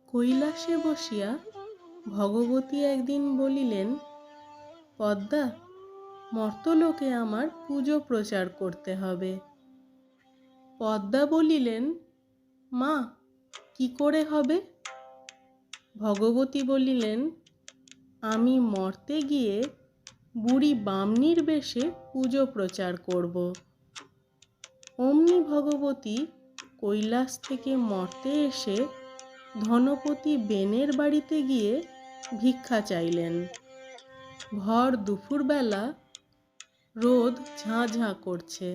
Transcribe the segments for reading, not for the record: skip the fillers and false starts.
কৈলাসে বসিয়া ভগবতী একদিন বলিলেন, পদ্মা, মর্তলোকে আমার পুজো প্রচার করতে হবে। পদ্মা বলিলেন, মা, কি করে হবে? ভগবতী বলিলেন, আমি মর্তে গিয়ে বুড়ি বামনির বেশে পুজো প্রচার করব। অমনি ভগবতী কৈলাস থেকে মর্তে এসে ধনপতি বেনের বাড়িতে গিয়ে ভিক্ষা চাইলেন। ভর দুপুরবেলা রোদ ঝাঁ ঝাঁ করছে।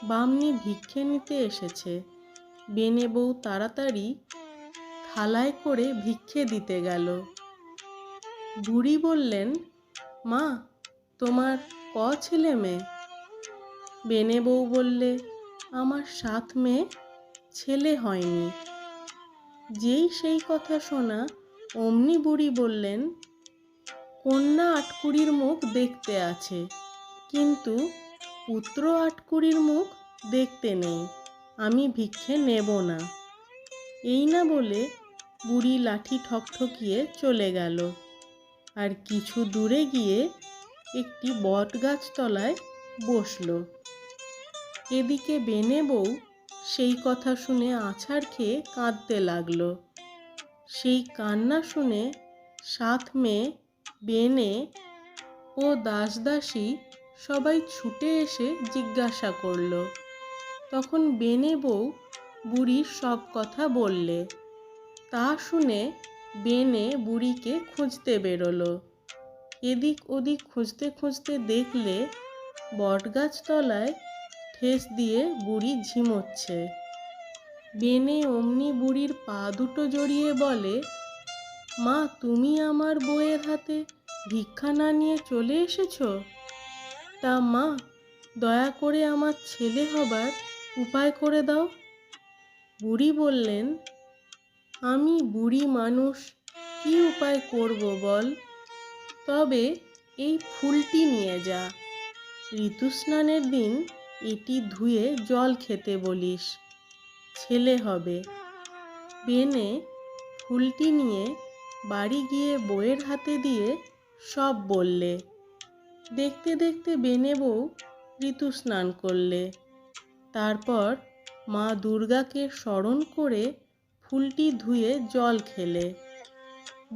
বামনি ভিক্ষে নিতে এসেছে। বেনে বউ তাড়াতাড়ি থালায় করে ভিক্ষে দিতে গেল। বুড়ি বললেন, মা, তোমার ক ছেলে মেয়ে? বেনে বউ বললে, আমার 7 মেয়ে, ছেলে হয়নি। যেই সেই কথা শোনা অমনি বুড়ি বললেন, কন্যা আটকুড়ির মুখ দেখতে আছে, কিন্তু পুত্র আটকুড়ির মুখ দেখতে নেই, আমি ভিক্ষে নেব না। এই না বলে বুড়ি লাঠি ঠকঠকিয়ে চলে গেল। আর কিছু দূরে গিয়ে একটি বটগাছ তলায় বসল। এদিকে বেনে বউ সেই কথা শুনে আছাড় খেয়ে কাঁদতে লাগলো। সেই কান্না শুনে 7 মেয়ে, বেনে ও দাসদাসী সবাই ছুটে এসে জিজ্ঞাসা করল। তখন বেনে বউ বুড়ির সব কথা বললে। তা শুনে বেনে বুড়িকে খুঁজতে বেরোলো। এদিক ওদিক খুঁজতে খুঁজতে দেখলে বটগাছ তলায় ঠেস দিয়ে বুড়ি ঝিমোচ্ছে। বেনে অমনি বুড়ির পা দুটো জড়িয়ে বলে, মা, তুমি আমার বউয়ের হাতে ভিক্ষা না নিয়ে চলে এসেছো? তা মা, দয়া করে আমার ছেলে হবার উপায় করে দাও। বুড়ি বললেন, আমি বুড়ি মানুষ, কি উপায় করব বল? তবে এই ফুলটি নিয়ে যা। ঋতুস্নানের দিন এটি ধুয়ে জল খেতে বলিস, ছেলে হবে। বেনে ফুলটি নিয়ে বাড়ি গিয়ে বউয়ের হাতে দিয়ে সব বললে। দেখতে দেখতে বেনে বউ ঋতুস্নান করলে। তারপর মা দুর্গাকে স্মরণ করে ফুলটি ধুয়ে জল খেলে।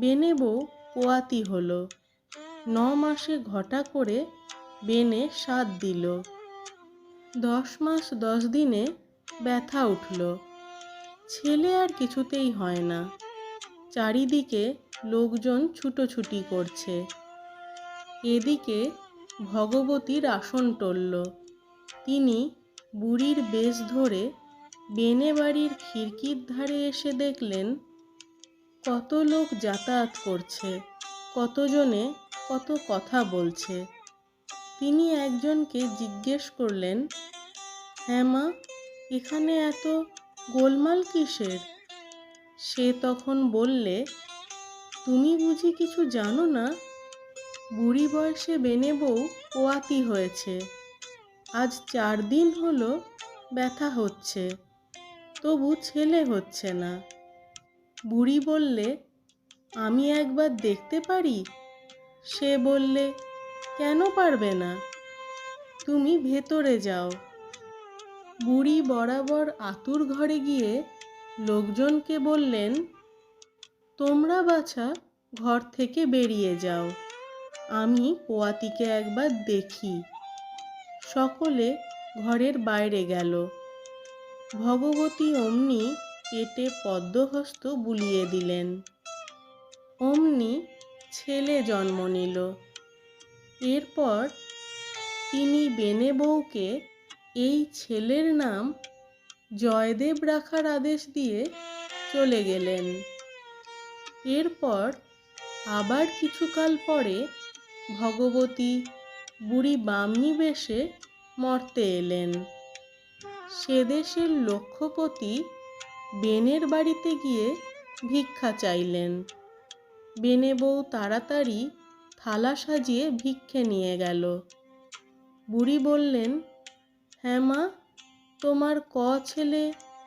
বেনে বউ পোয়াতি হলো। 9 মাসে ঘটা করে বেনে 7 দিল। 10 মাস 10 দিনে ব্যথা উঠল। ছেলে আর কিছুতেই হয় না। চারিদিকে লোকজন ছুটোছুটি করছে। এদিকে ভগবতীর আসন টলল। তিনি বুড়ির বেশ ধরে বেনে বাড়ির খিড়কির ধারে এসে দেখলেন, কত লোক যাতায়াত করছে, কতজনে কত কথা বলছে। তিনি একজনকে জিজ্ঞেস করলেন, হ্যাঁ মা, এখানে এত গোলমাল কিসের? সে তখন বললে, তুমি বুঝি কিছু জানো না? বুড়ি বয়সে বেনে বউ পোয়াতি হয়েছে। আজ 4 দিন হলো ব্যথা হচ্ছে, তবু ছেলে হচ্ছে না। বুড়ি বললে, আমি একবার দেখতে পারি? সে বললে, কেন পারবে না? তুমি ভেতরে যাও। বুড়ি বরাবর আতুর ঘরে গিয়ে লোকজনকে বললেন, তোমরা বাছা ঘর থেকে বেরিয়ে যাও, আমি পোয়াতিকে একবার দেখি। সকলে ঘরের বাইরে গেল। ভগবতী অমনি পেটে পদ্মহস্ত বুলিয়ে দিলেন। অমনি ছেলে জন্ম নিল। এরপর তিনি বেনে বউকে এই ছেলের নাম জয়দেব রাখার আদেশ দিয়ে চলে গেলেন। এরপর আবার কিছুকাল পরে ভগবতী বুড়ি বামনি বেশে মর্তে এলেন। সে দেশের লক্ষ্যপতি বেনের বাড়িতে গিয়ে ভিক্ষা চাইলেন। বেনে বউ তাড়াতাড়ি থালা সাজিয়ে ভিক্ষে নিয়ে গেল। বুড়ি বললেন, হ্যাঁ মা, তোমার ক ছেলে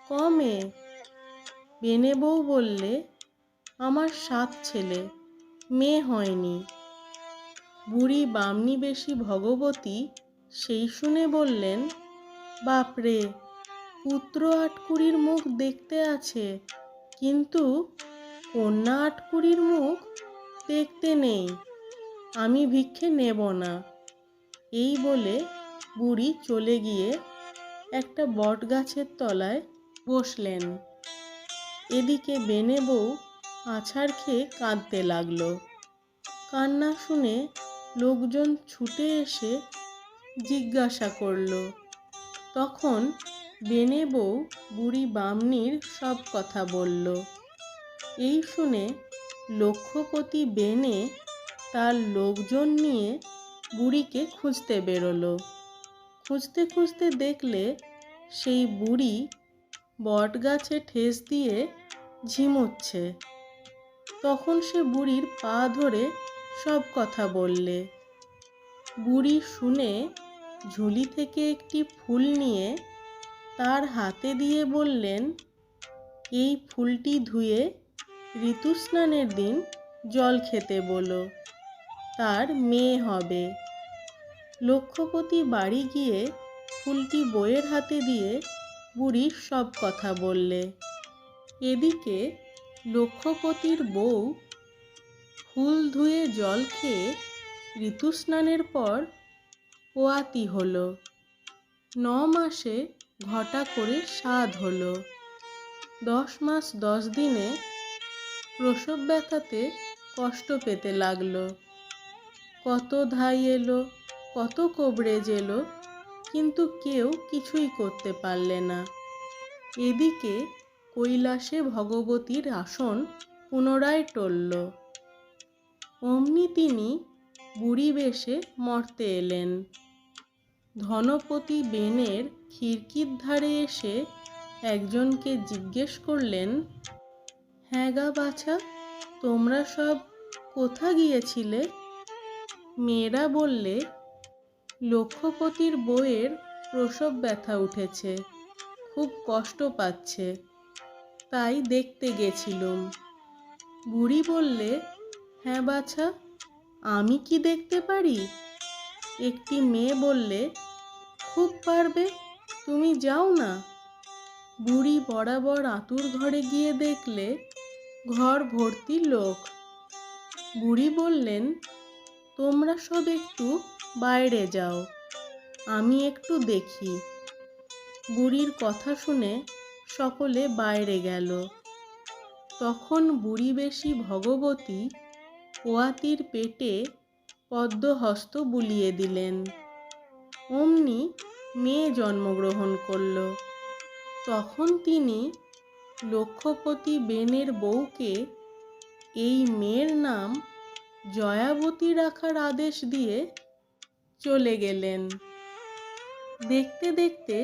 ক মেয়ে? বেনে বউ বললে, আমার 7 ছেলে, মেয়ে হয়নি। বুড়ি বামনি বেশি ভগবতী সেই শুনে বললেন, বাপরে, পুত্র আটকুড়ির মুখ দেখতে আছে, কিন্তু কন্যা আটকুড়ির মুখ দেখতে নেই। আমি ভিক্ষে নেব না। এই বলে বুড়ি চলে গিয়ে একটা বট গাছের তলায় বসলেন। এদিকে বেনে বউ আছাড় খেয়ে কাঁদতে লাগলো। কান্না শুনে লোকজন ছুটে এসে জিজ্ঞাসা করলো। তখন বেনে বউ বুড়ি বামনির সব কথা বলল। এই শুনে লক্ষ্যপতি বেনে তার লোকজন নিয়ে বুড়িকে খুঁজতে বেরোলো। খুঁজতে খুঁজতে দেখলে সেই বুড়ি বট গাছে ঠেস দিয়ে ঝিমুচ্ছে। তখন সে বুড়ির পা ধরে সব কথা বললে। বুড়ি শুনে ঝুলি থেকে একটি ফুল নিয়ে তার হাতে দিয়ে বললেন, এই ফুলটি ধুয়ে ঋতুস্নানের দিন জল খেতে বলো, তার মেয়ে হবে। লক্ষ্যপতি বাড়ি গিয়ে ফুলটি বউয়ের হাতে দিয়ে বুড়ির সব কথা বললে। এদিকে লক্ষ্যপতির বউ ফুল ধুয়ে জল খেয়ে ঋতুস্নানের পর পোয়াতি হলো। 9 মাসে ঘটা করে সাধ হলো। 10 মাস 10 দিনে প্রসব ব্যথাতে কষ্ট পেতে লাগলো। কত ধাই এলো, কত কবরেজ এলো, কিন্তু কেউ কিছুই করতে পারলে না। এদিকে কৈলাসে ভগবতীর আসন পুনরায় টলল। অমনি তিনি বুড়ি বেশে মর্তে এলেন। ধনপতি বেনের খিড়কির ধারে এসে একজনকে জিজ্ঞেস করলেন, হ্যাঁ গা বাছা, তোমরা সব কোথা গিয়েছিলে? মেয়েরা বললে, লক্ষ্যপতির বউয়ের প্রসব ব্যথা উঠেছে, খুব কষ্ট পাচ্ছে, তাই দেখতে গেছিলুম। বুড়ি বললে, হ্যাঁ বাছা, আমি কি দেখতে পারি? একটি মেয়ে বললে, খুব পারবে, তুমি যাও না। বুড়ি বরাবর আতুর ঘরে গিয়ে দেখলে ঘর ভর্তি লোক। বুড়ি বললেন, তোমরা সব একটু বাইরে যাও, আমি একটু দেখি। বুড়ির কথা শুনে সকলে বাইরে গেল। তখন বুড়ি বেশি ভগবতী পোয়াতির পেটে পদ্মহস্ত বুলিয়ে দিলেন। অমনি মেয়ে জন্মগ্রহণ করল। তখন তিনি লক্ষ্যপতি বেনের বউকে এই মেয়ের নাম জয়াবতী রাখার আদেশ দিয়ে চলে গেলেন। দেখতে দেখতে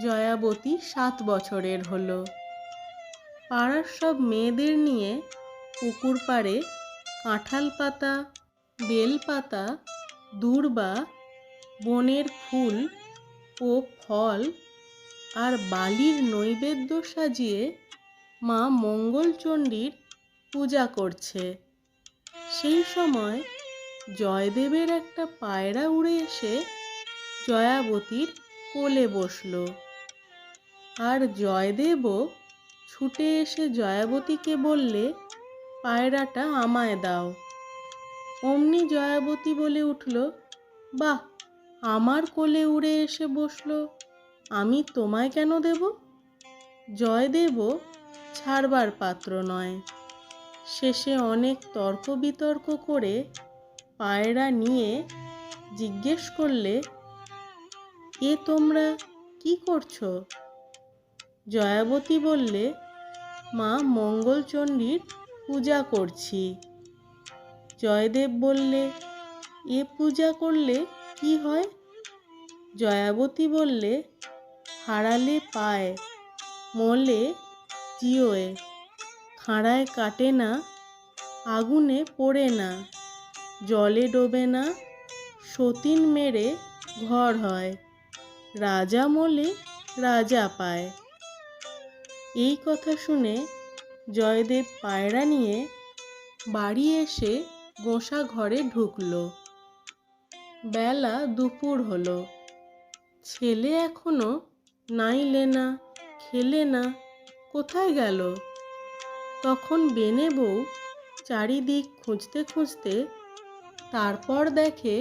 জয়াবতী 7 বছরের হলো। পাড়ার সব মেয়েদের নিয়ে পুকুর পাড়ে কাঁঠাল পাতা, বেল পাতা, দূর্বা, বনের ফুল ও ফল আর বালির নৈবেদ্য সাজিয়ে মা মঙ্গলচণ্ডীর পূজা করছে। সেই সময় জয়দেবের একটা পায়রা উড়ে এসে জয়াবতীর কোলে বসল। আর জয়দেবও ছুটে এসে জয়াবতীকে বললে, পায়রাটা আমায় দাও। অমনি জয়াবতী বলে উঠল, বাহ, আমার কোলে উড়ে এসে বসলো, আমি তোমায় কেন দেব? জয়দেবও ছাড়বার পাত্র নয়। শেষে অনেক তর্ক বিতর্ক করে পায়রা নিয়ে জিজ্ঞেস করলে, এ তোমরা কি করছো? জয়াবতী বললে, মা মঙ্গলচণ্ডীর পূজা করছি। জয়দেব বললে, এ পূজা করলে কি হয়? জয়াবতী বললে, হারালে পায়, মলে জিওয়ে, খাঁড়ায় কাটে না, আগুনে পোড়ে না, জলে ডোবে না, সতীন মেরে ঘর হয়, রাজা মলে রাজা পায়। এই কথা শুনে জয়দেব পায়রা নিয়ে বাড়ি এসে গোঁসা ঘরে ঢুকল। বেলা দুপুর হলো, ছেলে এখনো নাইলে না, খেলে না, কোথায় গেল? তখন বেনে বউ চারিদিক খুঁজতে খুঁজতে তারপর দেখে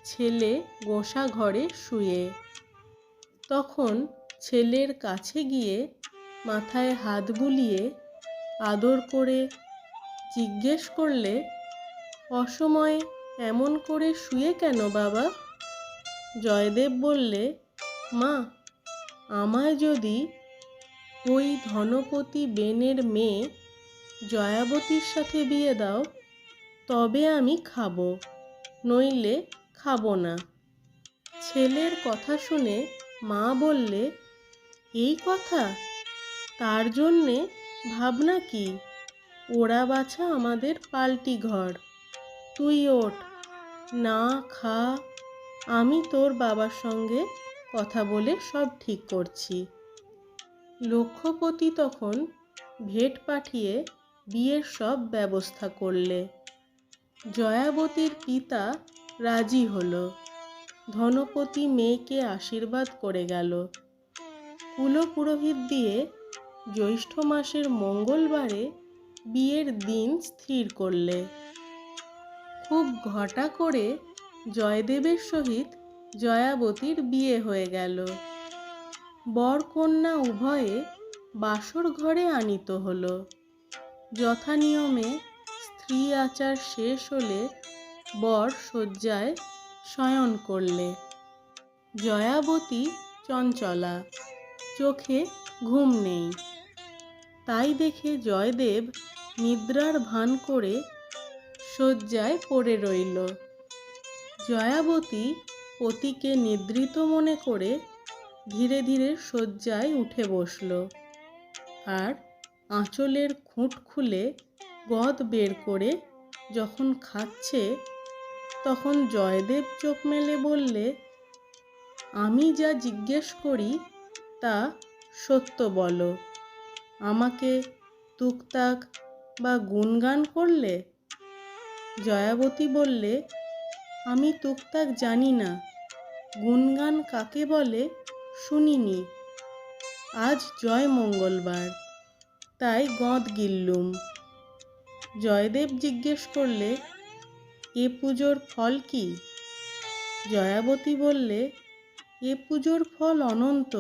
ছেলে গোঁসা ঘরে শুয়ে। তখন ছেলের কাছে গিয়ে মাথায় হাত বুলিয়ে আদর করে জিজ্ঞেস করলে, অসময়ে এমন করে শুয়ে কেন বাবা? জয়দেব বললে, মা, আমায় যদি ওই ধনপতি বেনের মেয়ে জয়াবতীর সাথে বিয়ে দাও তবে আমি খাবো, নইলে খাবো না। ছেলের কথা শুনে মা বললে, এই কথা? তার জন্যে ভাবনা কি? ওরা বাছা আমাদের পাল্টি ঘর, তুই ওঠ, না খা, আমি তোর বাবার সঙ্গে কথা বলে সব ঠিক করছি। লক্ষ্যপতি তখন ভেট পাঠিয়ে বিয়ের সব ব্যবস্থা করলে। জয়াবতীর পিতা রাজি হলো। ধনপতি মেয়েকে আশীর্বাদ করে গেল। কুলপুরোহিত দিয়ে জ্যৈষ্ঠ মাসের মঙ্গলবারে বিয়ের দিন স্থির করলে। খুব ঘটা করে জয়দেবের সহিত জয়াবতীর বিয়ে হয়ে গেল। বর কন্যা উভয়ে বাসর ঘরে আনিত হলো। যথানিয়মে স্ত্রী আচার শেষ হলে বর শয্যায় শয়ন করলে। জয়াবতী চঞ্চলা, চোখে ঘুম নেই। তাই দেখে জয়দেব নিদ্রার ভান করে শয্যায় পড়ে রইল। জয়াবতী পতিকে নিদ্রিত মনে করে ধীরে ধীরে শয্যায় উঠে বসল, আর আঁচলের খুঁট খুলে গদ বের করে যখন খাচ্ছে তখন জয়দেব চোখ মেলে বললে, আমি যা জিজ্ঞেস করি তা সত্য বলো। আমাকে তুকতাক বা গুণগান করলে? জয়াবতী বললে, আমি তুকতাক জানি না, গুণগান কাকে বলে শুনিনি। আজ জয় মঙ্গলবার, তাই গঁদ গিললুম। জয়দেব জিজ্ঞেস করলে, এ পুজোর ফল কি? জয়াবতী বললে, এ পুজোর ফল অনন্ত।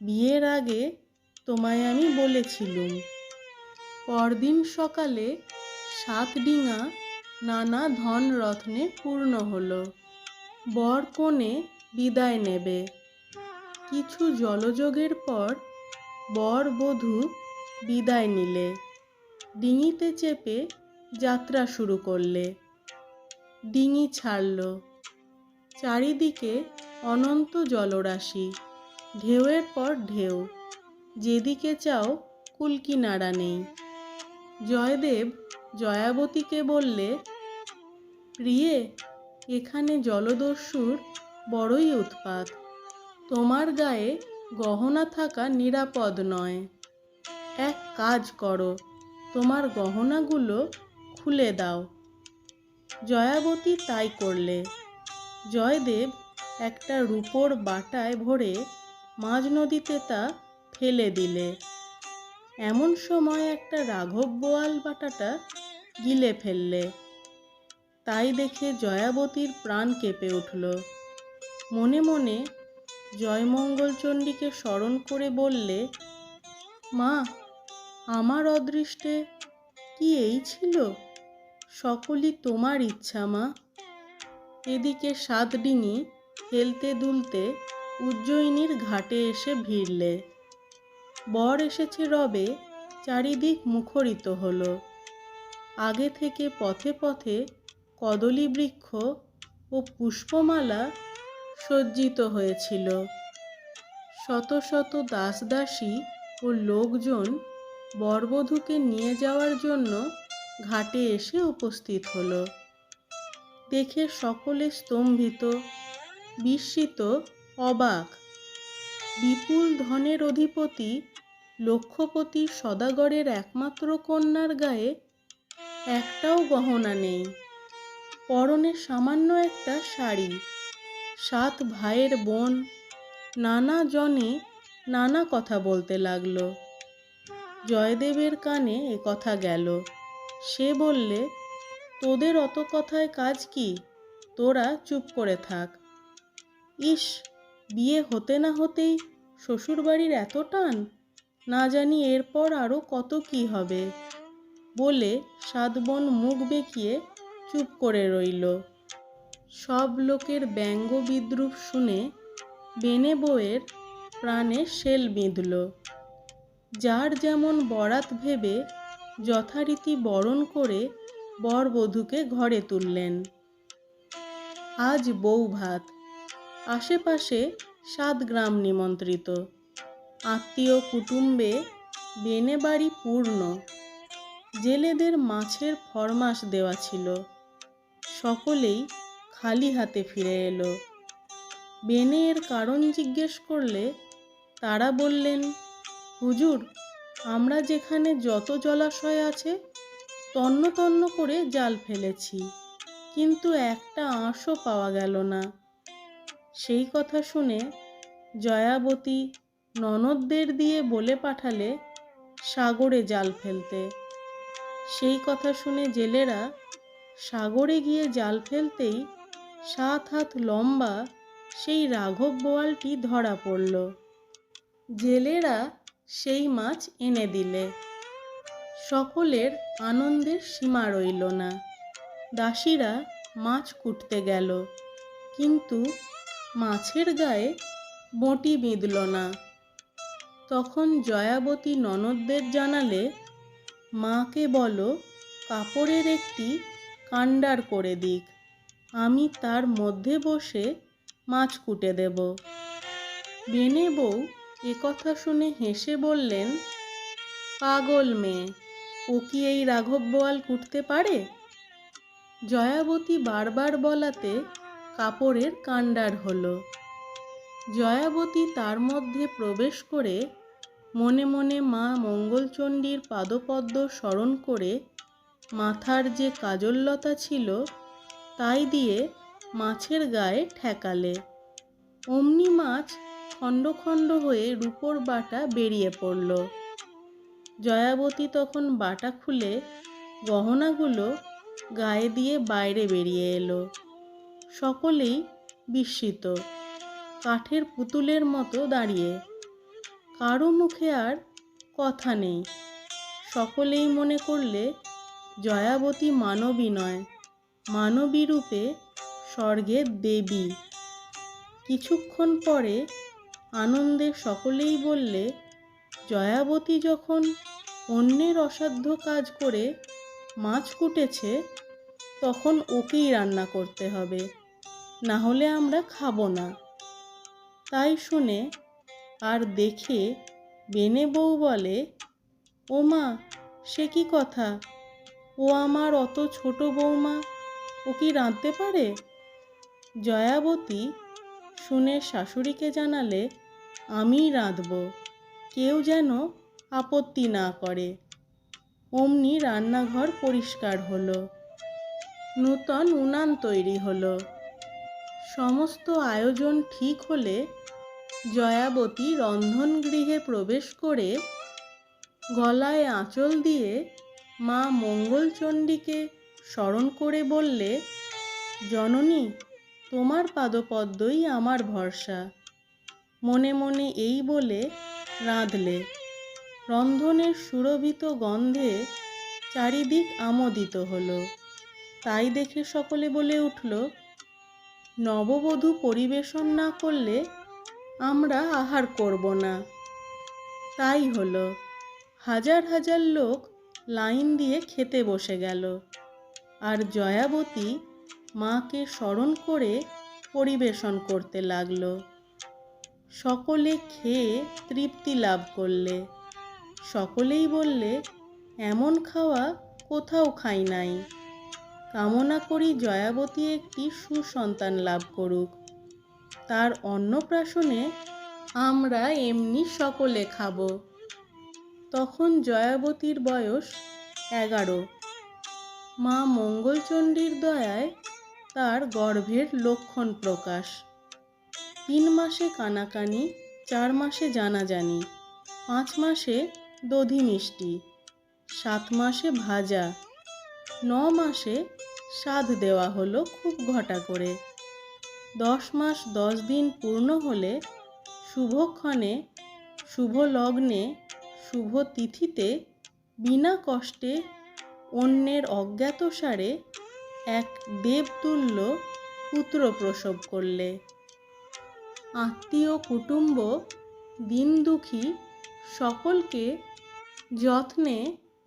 বিয়ের আগে তোমায় আমি বলেছিলুম। পরদিন সকালে 7 ডিঙা নানা ধন রত্নে পূর্ণ হলো। বর কনে বিদায় নেবে। কিছু জলযোগের পর বর বধূ বিদায় নিলে। ডিঙিতে চেপে যাত্রা শুরু করলে। ডিঙি ছাড়ল। চারিদিকে অনন্ত জলরাশি, ঢেউয়ের পর ঢেউ, যেদিকে চাও কুলকিনারা নেই। জয়দেব জয়াবতীকে বললে, প্রিয়ে, এখানে জলদস্যুর বড়ই উৎপাত। তোমার গায়ে গহনা থাকা নিরাপদ নয়। এক কাজ করো, তোমার গহনাগুলো খুলে দাও। জয়াবতী তাই করলে। জয়দেব একটা রূপোর বাটায় ভরে মাঝ নদীতে তা ফেলে দিলে। এমন সময় একটা রাঘব বোয়াল বাটাটা গিলে ফেললে। তাই দেখে জয়াবতীর প্রাণ কেঁপে উঠল। মনে মনে জয়মঙ্গলচণ্ডীকে স্মরণ করে বললে, মা, আমার অদৃষ্টে কি এই ছিল? সকলই তোমার ইচ্ছা মা। এদিকে 7 ডিঙি হেলতে দুলতে উজ্জয়িনীর ঘাটে এসে ভিড়লে। বর এসেছে রবে চারিদিক মুখরিত হলো। আগে থেকে পথে পথে কদলী বৃক্ষ ও পুষ্পমালা সজ্জিত হয়েছিল। শত শত দাসদাসী ও লোকজন বরবধূকে নিয়ে যাওয়ার জন্য ঘাটে এসে উপস্থিত হলো। দেখে সকলে স্তম্ভিত, বিস্মিত, অবাক। বিপুল ধনের অধিপতি লক্ষপতি সদাগরের একমাত্র কন্যার গায়ে একটাও গহনা নেই, পরনে সামান্য একটা শাড়ি। 7 ভাইয়ের বোন নানা জনে নানা কথা বলতে লাগলো। জয়দেবের কানে এ কথা গেল। সে বললে, তোদের অত কথায় কাজ কি, তোরা চুপ করে থাক। ইস, বিয়ে হতে না হতেই শ্বশুরবাড়ির এত টান, না জানি এরপর আরও কত কি হবে। বলে 7 বোন মুখ বেঁকিয়ে চুপ করে রইল। সব লোকের ব্যঙ্গ বিদ্রূপ শুনে বেনে বউয়ের প্রাণে শেল বিঁধল। যার যেমন বরাত ভেবে যথারীতি বরণ করে বর বধূকে ঘরে তুললেন। আজ বউ ভাত, আশেপাশে 7 গ্রাম নিমন্ত্রিত, আত্মীয় কুটুম্বে বেনে বাড়ি পূর্ণ। জেলেদের মাছের ফরমাস দেওয়া ছিল, সকলেই খালি হাতে ফিরে এলো। বেনে এর কারণ জিজ্ঞেস করলে তারা বললেন, হুজুর, আমরা যেখানে যত জলাশয় আছে তন্ন তন্ন করে জাল ফেলেছি, কিন্তু একটা আঁশও পাওয়া গেল না। সেই কথা শুনে জয়াবতী ননদদের দিয়ে বলে পাঠালে সাগরে জাল ফেলতে। সেই কথা শুনে জেলেরা সাগরে গিয়ে জাল ফেলতেই 7 হাত লম্বা সেই রাঘব বোয়ালটি ধরা পড়ল। জেলেরা সেই মাছ এনে দিলে। সকলের আনন্দের সীমা রইল না। দাসীরা মাছ কুটতে গেল, কিন্তু মাছের গায়ে বঁটি বিঁধল না। তখন জয়াবতী ননদদের জানালে, মাকে বলো কাপড়ের একটি কাণ্ডার করে দিক, আমি তার মধ্যে বসে মাছ কুটে দেব। বেনে বউ একথা শুনে হেসে বললেন, পাগল মেয়ে, ও কি এই রাঘব বোয়াল কুটতে পারে? জয়াবতী বারবার বলাতে কাপড়ের কাণ্ডার হলো। জয়াবতী তার মধ্যে প্রবেশ করে মনে মনে মা মঙ্গলচণ্ডীর পাদপদ্ম স্মরণ করে মাথার যে কাজললতা ছিল তাই দিয়ে মাছের গায়ে ঠেকালে। অমনি মাছ খণ্ড খণ্ড হয়ে রূপোর বাটা বেরিয়ে পড়ল। জয়াবতী তখন বাটা খুলে গহনাগুলো গায়ে দিয়ে বাইরে বেরিয়ে এলো। সকলেই বিস্মিত, কাঠের পুতুলের মতো দাঁড়িয়ে। কারো মুখে আর কথা নেই। সকলেই মনে করলে জয়াবতী মানবী নয়, মানবী রূপে স্বর্গের দেবী। কিছুক্ষণ পরে আনন্দে সকলেই বললে, জয়াবতী যখন অন্যের অসাধ্য কাজ করে মাছ কুটেছে, তখন ওকেই রান্না করতে হবে, না হলে আমরা খাবো না। তাই শুনে আর দেখে বেনে বউ বলে, ও মা, সে কি কথা, ও আমার অত ছোট বৌমা, ও কি রাঁধতে পারে? জয়াবতী শুনে শাশুড়িকে জানালে, আমিই রাঁধব, কেউ যেন আপত্তি না করে। অমনি রান্নাঘর পরিষ্কার হলো, নূতন উনান তৈরি হলো। সমস্ত আয়োজন ঠিক হলে জয়াবতী রন্ধনগৃহে প্রবেশ করে গলায় আঁচল দিয়ে মা মঙ্গলচণ্ডীকে স্মরণ করে বললে, জননী, তোমার পাদপদ্মই আমার ভরসা। মনে মনে এই বলে রাঁধলে। রন্ধনের সুরভিত গন্ধে চারিদিক আমোদিত হলো। তাই দেখে সকলে বলে উঠল, নববধূ পরিবেশন না করলে আমরা আহার করব না। তাই হলো, হাজার হাজার লোক লাইন দিয়ে খেতে বসে গেল। আর জয়াবতী মাকে স্মরণ করে পরিবেশন করতে লাগলো। সকলে খেয়ে তৃপ্তি লাভ করলে। সকলেই বললে, এমন খাওয়া কোথাও খাই নাই। কামনা করি জয়াবতী একটি সুসন্তান লাভ করুক। তার অন্নপ্রাশনে আমরা এমনি সকলে খাবো। তখন জয়াবতীর বয়স 11। মা মঙ্গলচণ্ডীর দয়ায় তার গর্ভের লক্ষণ প্রকাশ। 3 মাসে কানাকানি, 4 মাসে জানাজানি, 5 মাসে দধি মিষ্টি, 7 মাসে ভাজা, 9 মাসে সাধ দেওয়া হলো খুব ঘটা করে। 10 মাস 10 দিন পূর্ণ হলে শুভক্ষণে, শুভ লগ্নে, শুভ তিথিতে বিনা কষ্টে অন্যের অজ্ঞাতসারে এক দেবতুল্য পুত্র প্রসব করলে। আত্মীয় কুটুম্ব, দিন দুঃখী সকলকে যত্নে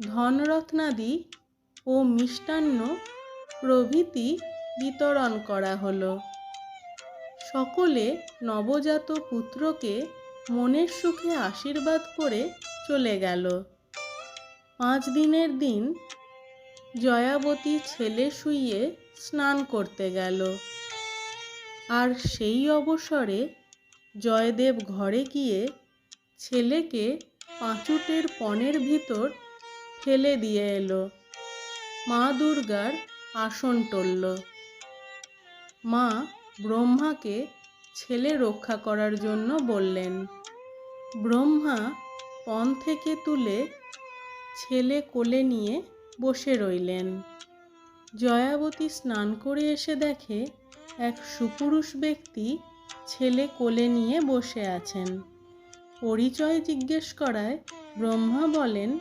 ধনরত্নাদি ও মিষ্টান্ন প্রভৃতি বিতরণ করা হলো। সকলে নবজাত পুত্রকে মনের সুখে আশীর্বাদ করে চলে গেল। 5 দিনের দিন জয়াবতী ছেলে শুইয়ে স্নান করতে গেল। আর সেই অবসরে জয়দেব ঘরে গিয়ে ছেলেকে পাঁচুটের পনের ভিতর ফেলে দিয়ে এলো। মা দুর্গার আসন টলল। মা ব্রহ্মাকে ছেলে রক্ষা করার জন্য বললেন। ব্রহ্মা পণ থেকে তুলে ছেলে কোলে নিয়ে বসে রইলেন। জয়াবতী স্নান করে এসে দেখে এক সুপুরুষ ব্যক্তি ছেলে কোলে নিয়ে বসে আছেন। পরিচয় জিজ্ঞেস করায় ব্রহ্মা বলেন,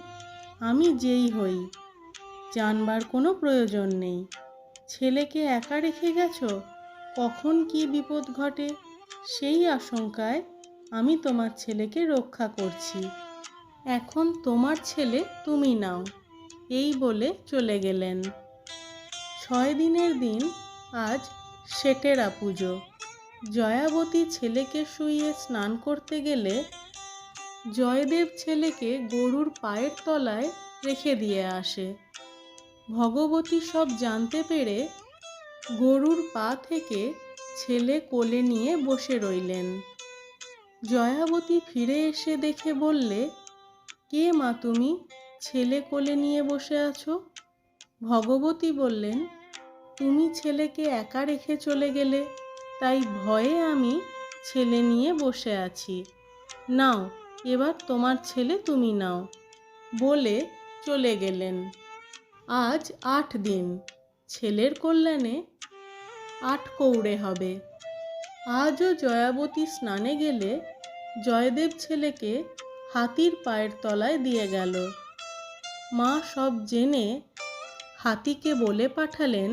আমি যেই হই, জানবার কোনো প্রয়োজন নেই। ছেলেকে একা রেখে গেছো, কখন কি বিপদ ঘটে সেই আশঙ্কায় আমি তোমার ছেলেকে রক্ষা করছি। এখন তোমার ছেলে তুমি নাও, এই বলে চলে গেলেন। 6 দিনের দিন আজ সেটেরা পুজো। জয়াবতী ছেলেকে শুইয়ে স্নান করতে গেলে জয়দেব ছেলেকে গরুর পায়ের তলায় রেখে দিয়ে আসে। ভগবতী সব জানতে পেরে গরুর পা থেকে ছেলে কোলে নিয়ে বসে রইলেন। জয়াবতী ফিরে এসে দেখে বললে, কে মা তুমি, ছেলে কোলে নিয়ে বসে আছো? ভগবতী বললেন, তুমি ছেলেকে একা রেখে চলে গেলে, তাই ভয়ে আমি ছেলে নিয়ে বসে আছি। নাও, এবার তোমার ছেলে তুমি নাও, বলে চলে গেলেন। আজ 8 দিন, ছেলের কল্যাণে 8 কৌড়ে হবে। আজও জয়াবতী স্নানে গেলে জয়দেব ছেলেকে হাতির পায়ের তলায় দিয়ে গেল। মা সব জেনে হাতিকে বলে পাঠালেন,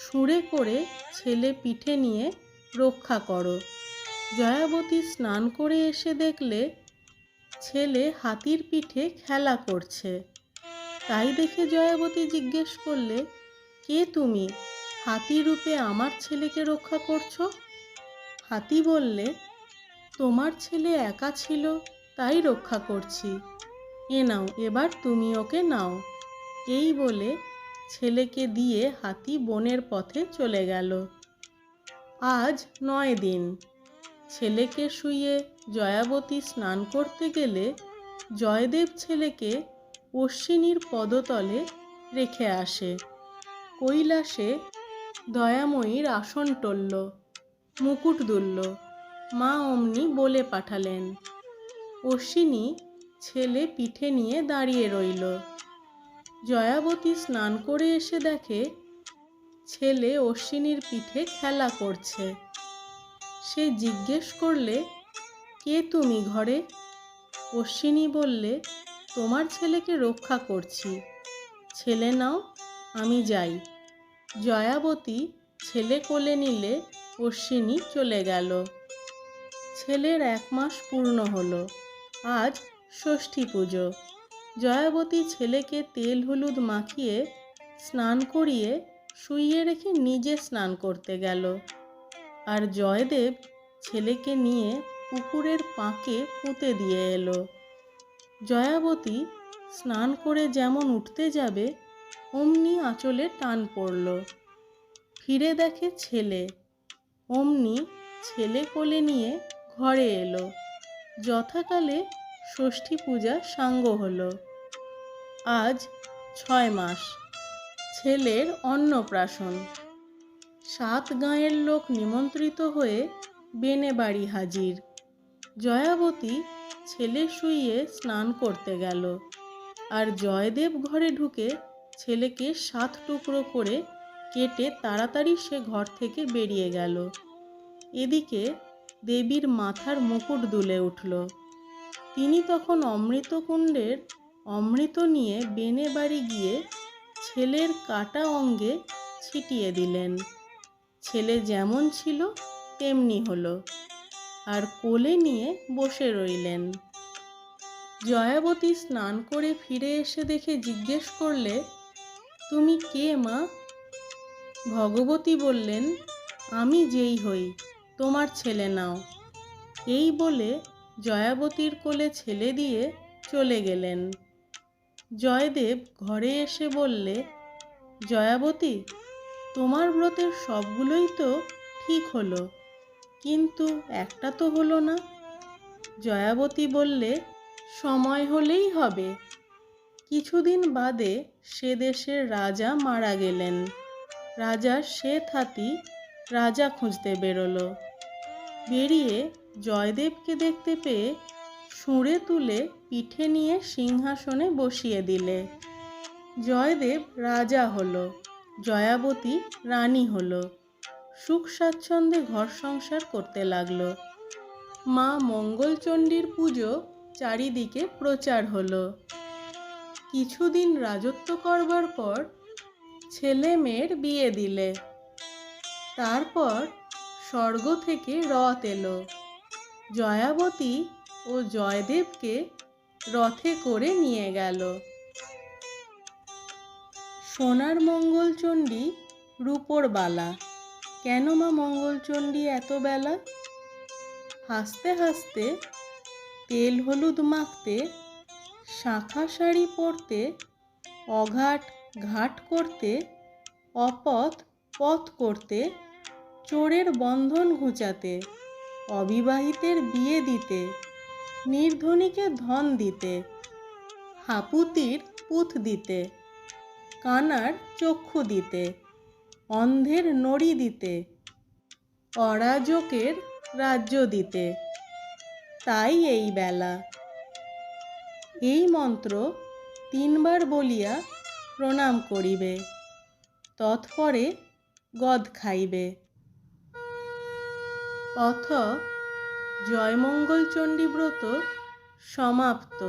সুরে করে ছেলে পিঠে নিয়ে রক্ষা করো। জয়াবতী স্নান করে এসে দেখলে ছেলে হাতির পিঠে খেলা করছে। তাই দেখে জয়াবতী জিজ্ঞেস করলে, কে তুমি, হাতি রূপে আমার ছেলেকে রক্ষা করছো? হাতি বললে, তোমার ছেলে একা ছিল তাই রক্ষা করছি। এ নাও, এবার তুমি ওকে নাও। এই বলে ছেলেকে দিয়ে হাতি বনের পথে চলে গেল। আজ 9 দিন, ছেলেকে শুইয়ে জয়াবতী স্নান করতে গেলে জয়দেব ছেলেকে অশ্বিনীর পদতলে রেখে আসে। কৈলাসে দয়াময়ীর আসন টলল, মুকুট দুলল। মা অমনি বলে পাঠালেন। অশ্বিনী ছেলে পিঠে নিয়ে দাঁড়িয়ে রইল। জয়াবতী স্নান করে এসে দেখে ছেলে অশ্বিনীর পিঠে খেলা করছে। সে জিজ্ঞেস করলে, কে তুমি ঘরে? অশ্বিনী বললে, তোমার ছেলেকে রক্ষা করছি, ছেলে নাও, আমি যাই। জয়াবতী ছেলে কোলে নিলে অশ্বিনী চলে গেল। ছেলের 1 মাস পূর্ণ হলো। আজ ষষ্ঠী পুজো। জয়াবতী ছেলেকে তেল হলুদ মাখিয়ে স্নান করিয়ে শুইয়ে রেখে নিজে স্নান করতে গেল। আর জয়দেব ছেলেকে নিয়ে পুকুরের পাঁকে পুঁতে দিয়ে এলো। জয়াবতী স্নান করে যেমন উঠতে যাবে অমনি আঁচলে টান পড়ল। ফিরে দেখে ছেলে। অমনি ছেলে কোলে নিয়ে ঘরে এলো। যথাকালে ষষ্ঠী পূজা সাঙ্গ হলো। আজ 6 মাস। ছেলের অন্নপ্রাশন। 7 গাঁয়ের লোক নিমন্ত্রিত হয়ে বেনে বাড়ি হাজির। জয়াবতী ছেলে শুইয়ে স্নান করতে গেল, আর জয়দেব ঘরে ঢুকে ছেলেকে 7 টুকরো করে কেটে তাড়াতাড়ি সে ঘর থেকে বেরিয়ে গেল। এদিকে দেবীর মাথার মুকুট দুলে উঠল। তিনি তখন অমৃতকুণ্ডের অমৃত নিয়ে বেনে বাড়ি গিয়ে ছেলের কাটা অঙ্গে ছিটিয়ে দিলেন। ছেলে যেমন ছিল তেমনি হলো, আর কোলে নিয়ে বসে রইলেন। জয়াবতী স্নান করে ফিরে এসে দেখে জিজ্ঞেস করলে, তুমি কে মা? ভগবতী বললেন, আমি যেই হই, তোমার ছেলে নাও। এই বলে জয়াবতীর কোলে ছেলে দিয়ে চলে গেলেন। জয়দেব ঘরে এসে বললে, জয়াবতী, তোমার ব্রতের সবগুলোই তো ঠিক হলো, কিন্তু একটা তো হলো না। জয়াবতী বললে, সময় হলেই হবে। কিছুদিন বাদে সে দেশের রাজা মারা গেলেন। রাজা শ্বেত হাতি রাজা খুঁজতে বেরোলো। বেরিয়ে জয়দেবকে দেখতে পেয়ে শুঁড়ে তুলে পিঠে নিয়ে সিংহাসনে বসিয়ে দিলে। জয়দেব রাজা হলো, জয়াবতী রানী হলো। সুখ স্বাচ্ছন্দ্যে ঘর সংসার করতে লাগলো। মা মঙ্গলচণ্ডীর পুজো চারিদিকে প্রচার হলো। কিছুদিন রাজত্ব করবার পর ছেলে মেয়ের বিয়ে দিলে। তারপর স্বর্গ থেকে রথ এলো। জয়াবতী ও জয়দেবকে রথে করে নিয়ে গেল। সোনার মঙ্গলচণ্ডী রূপোর বালা। কেন মা মঙ্গলচণ্ডী এত বেলা? হাসতে হাসতে, তেল হলুদ মাখতে, শাঁখা শাড়ি পরতে, অঘাট ঘাট করতে, অপথ পথ করতে, চোরের বন্ধন ঘুচাতে, অবিবাহিতের বিয়ে দিতে, নির্ধনীকে ধন দিতে, হাপুতির পুঁথ দিতে, কানার চক্ষু দিতে, অন্ধের নড়ি দিতে, অরাজকের রাজ্য দিতে, তাই এই বেলা। এই মন্ত্র 3 বার বলিয়া প্রণাম করিবে, তৎপরে গদ খাইবে। অথ জয়মঙ্গলচণ্ডী ব্রত সমাপ্ত।